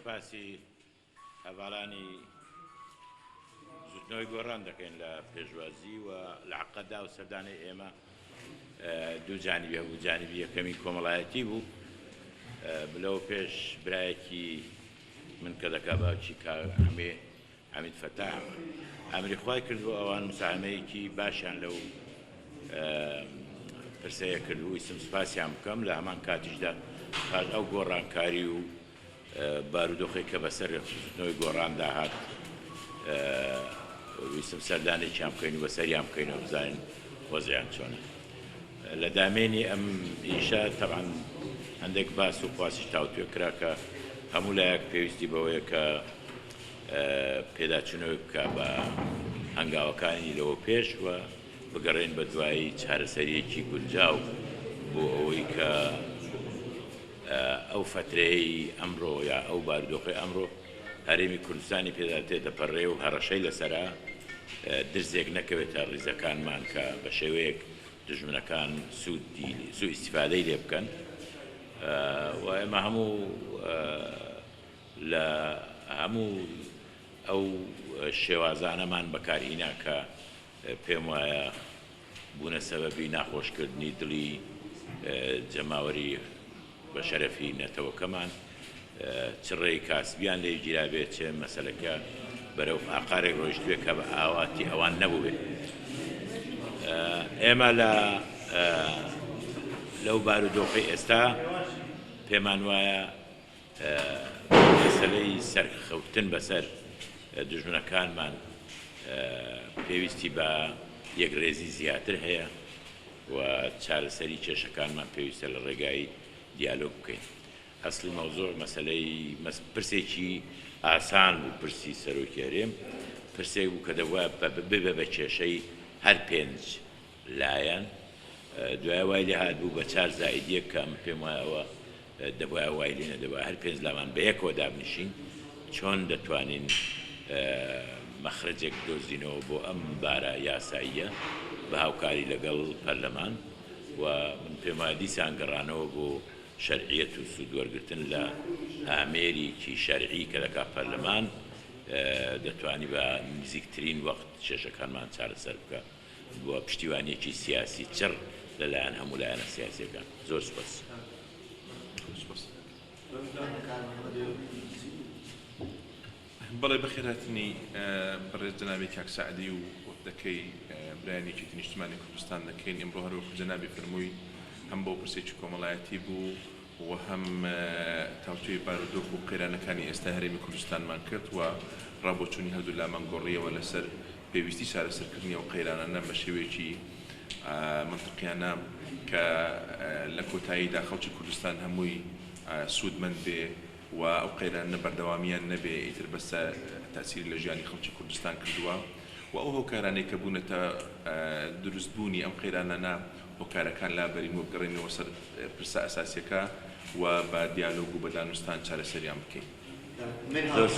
سوپاسی هەڤاڵانی زوتنەوەی گۆڕان دەکەین لە پێشوازی و لە عەقەدا و سەردانی ئێمە دوو جانیبی هەبوو. جانیبی یەکەمی کۆمەڵایەتی بوو، لەوە پێش برایەکی من کە دەکا باوکی کاکەمێ حەمید فەتاح ئەمری خوای کردبوو ئەوان مساهمەیەکی باشیان لەو پرسەیە کردبوو. ویستم سوپاسیان بکەم لە هەمان کاتیشدا پاش ئەو گۆڕانکاری و بارودۆخی کە بەسەر زوتنەوەی گۆڕاندا هات ویستم سەردانێکیان بکەین و بەسەریان بکەینەوە بزانین وەزعیان چۆنە. لە دامێنی ئەم ئیشە تەبعاً هەندێک باس و خواسیش تاوتوێ کرا کە هەموو لایەک پێویستی بەوەیە کە پێداچوونەوەی بکە بە هەنگاوەکانی لەوە پێش و بگەڕێن بە دوایی چارەسەریەکی گونجاو بۆ ئەوەی کە ئەو فترەی ئەمڕۆ یا ئەو بارودۆخی ئەمڕۆ هەرێمی کوردستانی پێداتێتە پەڕێ و هەڕەشەی لەسەرا درزێک نەکەوێتە ڕیزەکانمان کە بە شێوەیەک دژمنەکان سوء ئیستیفادەی لێ بکەن و ئێمە هەموو لە هەموو ئەو شێوازانەمان بەکارهێنا کە پێم وایە بوونە سەبەبی ناخۆشکردنی دڵی جەماوەری بە شەرەفی نەتەوەکەمان چڕێی کاسبیان لێ گیرابێت چێ مەسەلەکە بەرەو ئاقارێک ڕۆیشتوێ کە بە ئاواتی ئەوان نەبوو بێت. ئێمە لەو بارودۆخی ئێستا پێمان وایە مەسەلەی سەرخەوتن بەسەر دژمنەکانمان پێویستی بە یەکڕێزی زیاتر هەیە و چارەسەری کێشەکانمان پێویستە لە ڕێگای دیالۆگ بکەین. ئەسڵی مەوزوع مەسەلەی پرسێکی ئاسان بوو، پرسی سەرۆکی هەرێم پرسێک بوو کە دەبوایە ببە بە کێشەی هەر پێنج لایەن، دوای وای لێ هات بوو بە 4 زائیدیەک کە ئەمە پێم وایەوە دەبوایە وای لێ نەدەبوایە هەر پێنج لامان بە یەکەوە دابنیشین چۆن دەتوانین مەخرجێک دۆزینەوە بۆ ئەم بارە یاساییە بە هاوکاری لەگەڵ پەرلەمان و من پێم وایە دیسان گەڕانەوە بۆ شەرعیەت و سوودوەرگرتن لە ئامێرێکی شەرعی کە دەکا پەرلەمان دەتوانی بە نزیکترین وەخت کێشەکانمان چارەسەر بکە بۆ پشتیوانیەکی سیاسی چڕ لەلایەن هەموو لایەنە سیاسیەکان. زۆر سوپاس. بەڵێ بەخێرهاتنی بەڕێز جەنابی کاک سەعدی و دەکەی برایانێکی نیشتمانی کوردستان دەکەین. ئەمڕۆ هەروەکو جەنابی فەرمووی هەم بۆ پرسێکی کۆمەڵایەتی بوو و هەم تاوتوێی بارودۆخ و قەیرانەکانی ئێستا هەرێمی کوردستانمان کرد و ڕابۆچوونی هەردوو لامان گۆڕیەوە لەسەر پێویستی چارەسەرکردنی ئەو قەیرانانە بە شێوەیەکی منطقیانە کە لە کۆتاییدا خەڵکی کوردستان هەمووی سوودمەند بێ و ئەو قەیرانە بەردەوامیان نەبێ ئیتر بەسە تاسیری لە ژیانی خەڵکی کوردستان کردووە و ئەو هۆکارانەی کە بوونەتە دروستبوونی ئەم قەیرانانە هۆکارەکان لابەرین و بگەڕێنەوە سەر پرسە ئەساسیەکە و بە دیالۆگ و بە دانوستان چارەسەریان بکەین.